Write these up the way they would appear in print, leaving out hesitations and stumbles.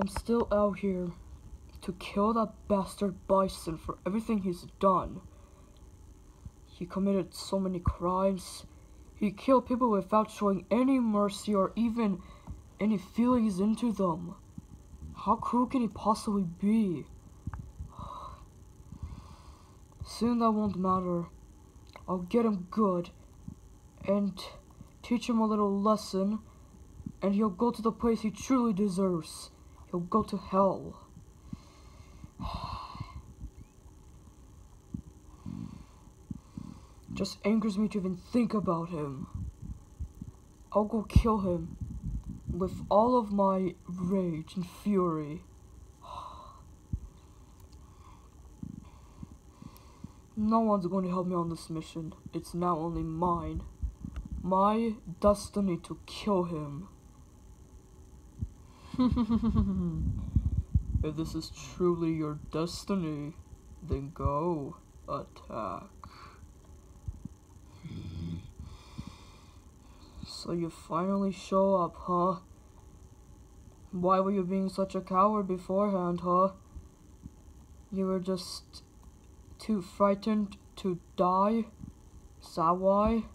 I'm still out here to kill that bastard Bison for everything he's done. He committed so many crimes. He killed people without showing any mercy or even any feelings into them. How cruel can he possibly be? Soon that won't matter. I'll get him good and teach him a little lesson, and he'll go to the place he truly deserves. He'll go to hell. Just angers me to even think about him. I'll go kill him with all of my rage and fury. No one's going to help me on this mission. It's now only mine. My destiny to kill him. If this is truly your destiny, then go attack. So you finally show up, huh? Why were you being such a coward beforehand, huh? You were just too frightened to die? Is that why?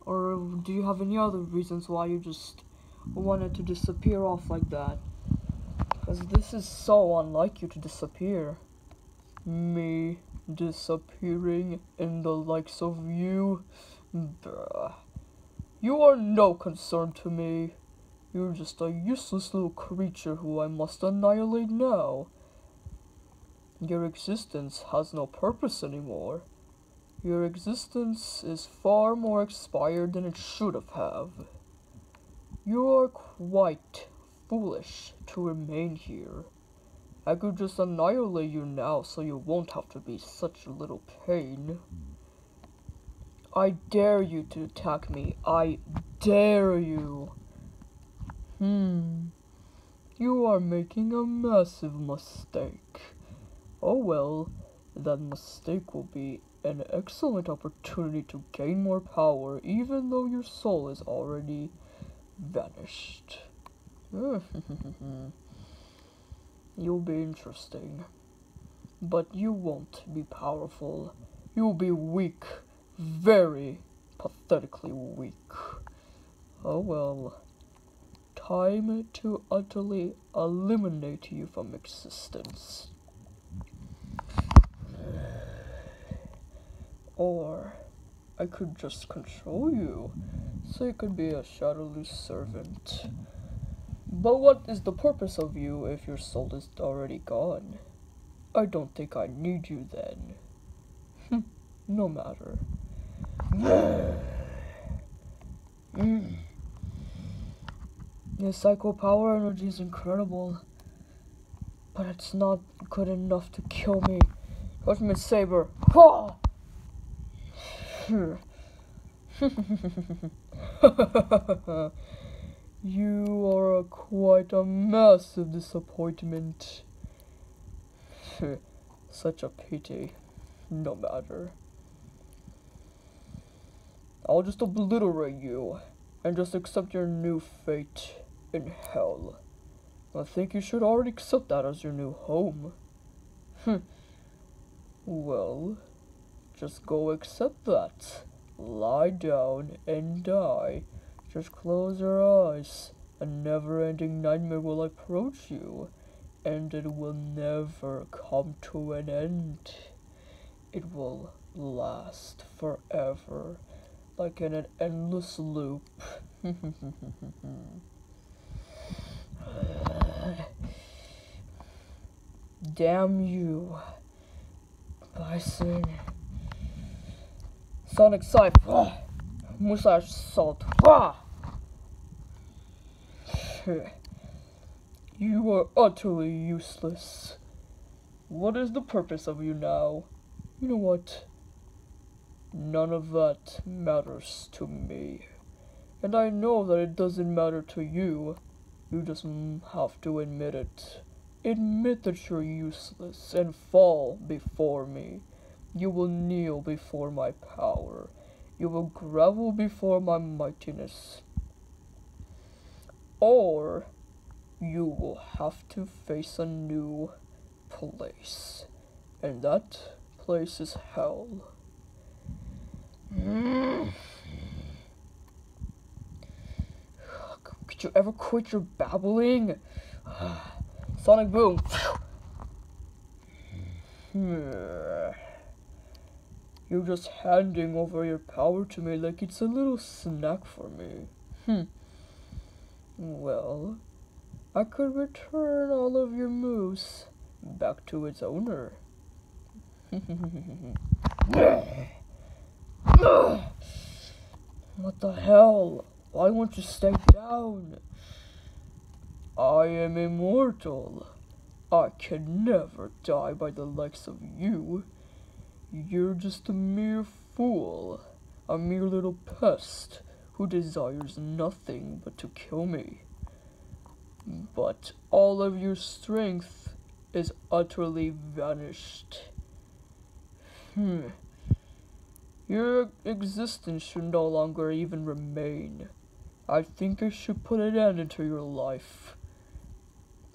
Or do you have any other reasons why you just wanted to disappear off like that? Because this is so unlike you to disappear. Me disappearing in the likes of you? Bruh. You are no concern to me. You're just a useless little creature who I must annihilate now. Your existence has no purpose anymore. Your existence is far more expired than it should have. You are quite foolish to remain here. I could just annihilate you now so you won't have to be such a little pain. I dare you to attack me. I dare you. You are making a massive mistake. Oh well, that mistake will be an excellent opportunity to gain more power, even though your soul is already vanished. You'll be interesting. But you won't be powerful. You'll be weak. Very pathetically weak. Oh well. Time to utterly eliminate you from existence. Or I could just control you, so you could be a shadowless servant. But what is the purpose of you if your soul is already gone? I don't think I need you then. No matter. Your psycho power energy is incredible, but it's not good enough to kill me. Ultimate Saber. You are quite a massive disappointment. Such a pity. No matter. I'll just obliterate you and just accept your new fate in hell. I think you should already accept that as your new home. Well, just go accept that. Lie down and die. Just close your eyes. A never-ending nightmare will approach you, and it will never come to an end. It will last forever, like in an endless loop. Damn you, Bison. Sonic Scythe. Musash Salt. You are utterly useless. What is the purpose of you now? You know what? None of that matters to me. And I know that it doesn't matter to you. You just have to admit it. Admit that you're useless and fall before me. You will kneel before my power. You will grovel before my mightiness. Or you will have to face a new place. And that place is hell. Could you ever quit your babbling? Sonic Boom. You're just handing over your power to me like it's a little snack for me. Well, I could return all of your moves back to its owner. What the hell? Why won't you stay down? I am immortal. I can never die by the likes of you. You're just a mere fool, a mere little pest who desires nothing but to kill me. But all of your strength is utterly vanished. Your existence should no longer even remain. I think I should put an end to your life.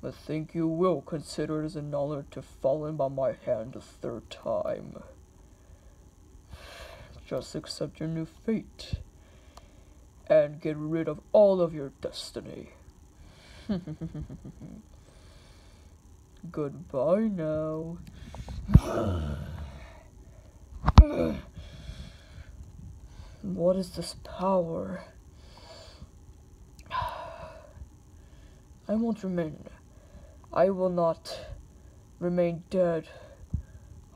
I think you will consider it as an honor to fall in by my hand a third time. Just accept your new fate and get rid of all of your destiny. Goodbye now. What is this power? I won't remain. I will not remain dead.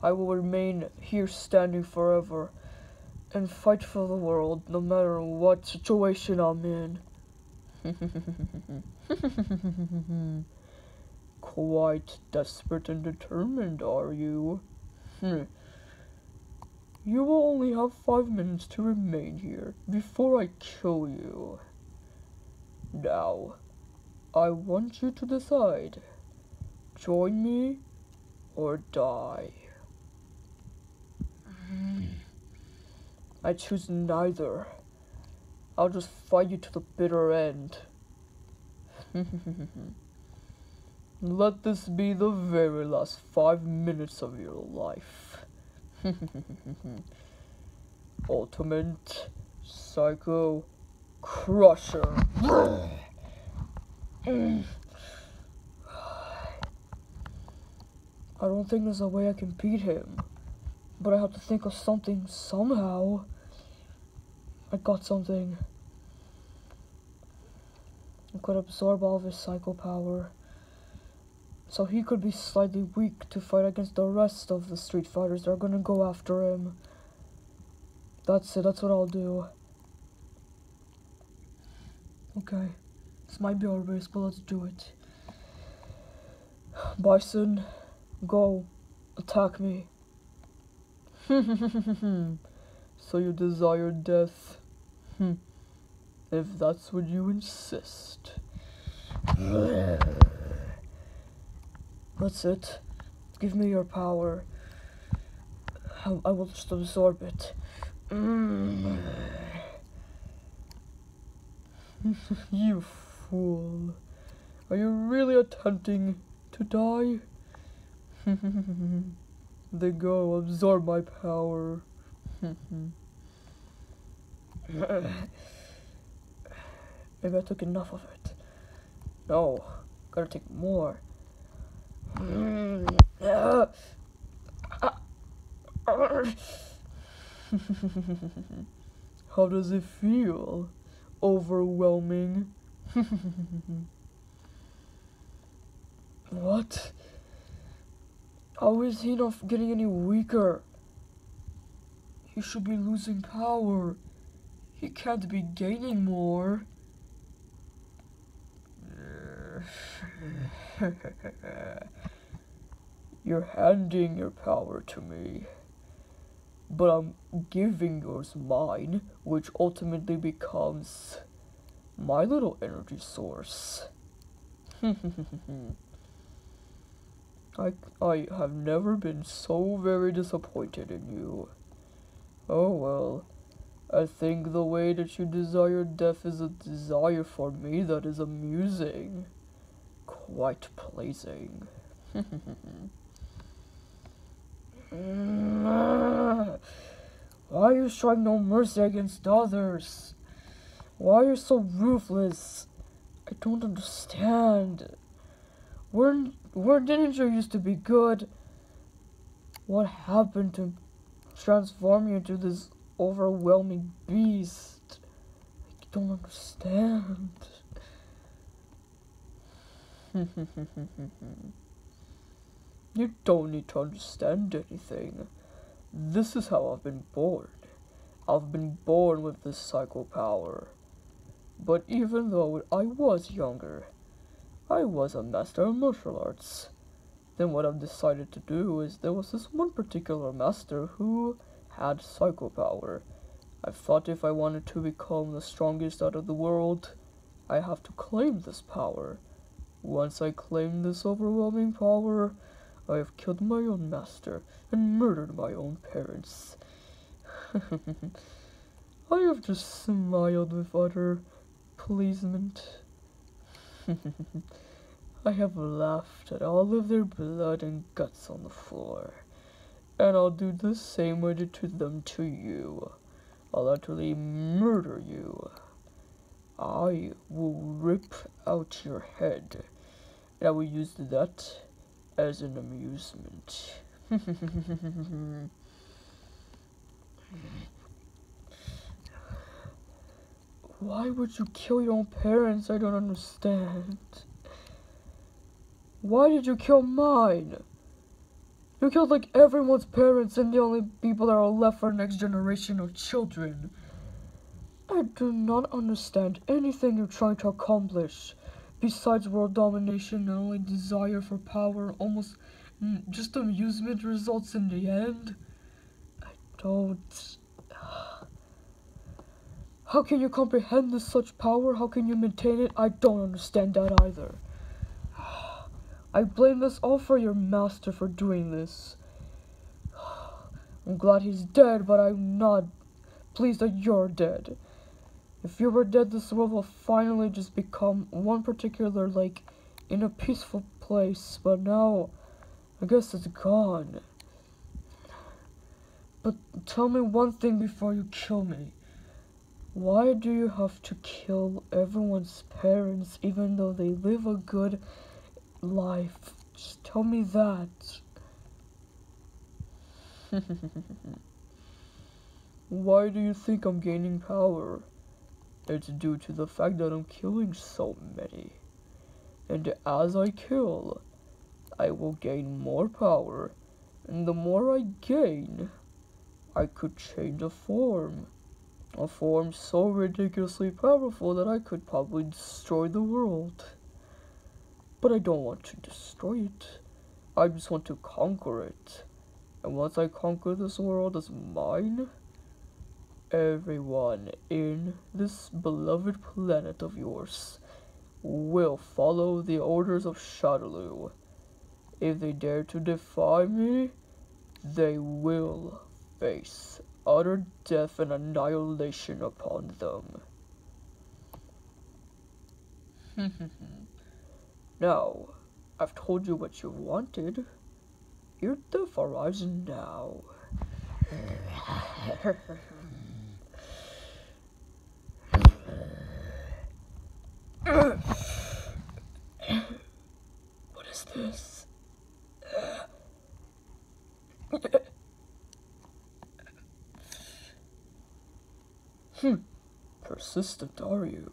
I will remain here standing forever and fight for the world no matter what situation I'm in. Quite desperate and determined, are you? You will only have 5 minutes to remain here before I kill you. Now, I want you to decide. Join me or die. I choose neither. I'll just fight you to the bitter end. Let this be the very last 5 minutes of your life. Ultimate Psycho Crusher. I don't think there's a way I can beat him, but I have to think of something somehow. I got something. I could absorb all of his psycho power, so he could be slightly weak to fight against the rest of the Street Fighters that are gonna go after him. That's it, that's what I'll do. Okay, this might be our race, but let's do it. Bison, go, attack me. So you desire death? If that's what you insist. That's it. Give me your power. I will just absorb it. You fool. Are you really attempting to die? Then go, absorb my power. Maybe I took enough of it. No, gotta take more. How does it feel? Overwhelming. What? How is he not getting any weaker? He should be losing power. He can't be gaining more. You're handing your power to me, but I'm giving yours mine, which ultimately becomes my little energy source. I have never been so very disappointed in you. Oh well, I think the way that you desire death is a desire for me that is amusing. quite pleasing. Why are you showing no mercy against others? Why are you so ruthless? I don't understand. Where didn't you used to be good? What happened to transform you into this overwhelming beast? I don't understand. You don't need to understand anything. This is how I've been born. I've been born with this psycho power. But even though I was younger, I was a master of martial arts. Then what I've decided to do is there was this one particular master who had psycho power. I thought if I wanted to become the strongest out of the world, I have to claim this power. Once I claim this overwhelming power, I have killed my own master and murdered my own parents. I have just smiled with utter pleasement. I have laughed at all of their blood and guts on the floor, and I'll do the same I did to them to you. I'll utterly murder you. I will rip out your head, and I will use that as an amusement. Why would you kill your own parents? I don't understand. Why did you kill mine? You killed like everyone's parents and the only people that are left for the next generation of children. I do not understand anything you're trying to accomplish. Besides world domination and only desire for power, almost just amusement results in the end. I don't... How can you comprehend this such power? How can you maintain it? I don't understand that either. I blame this all for your master for doing this. I'm glad he's dead, but I'm not pleased that you're dead. If you were dead, this world will finally just become one particular, like, in a peaceful place. But now, I guess it's gone. But tell me one thing before you kill me. Why do you have to kill everyone's parents even though they live a good life? Just tell me that. Why do you think I'm gaining power? It's due to the fact that I'm killing so many. And as I kill, I will gain more power. And the more I gain, I could change a form. A form so ridiculously powerful that I could probably destroy the world. But I don't want to destroy it. I just want to conquer it. And once I conquer this world as mine, everyone in this beloved planet of yours will follow the orders of Shadaloo. If they dare to defy me, they will face utter death and annihilation upon them. Now, I've told you what you wanted. Your death arrives now. What is this? Persistent, are you?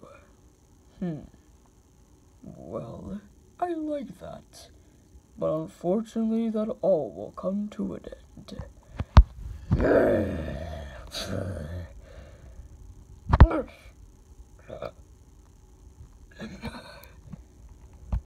Well, I like that. But unfortunately, that all will come to an end.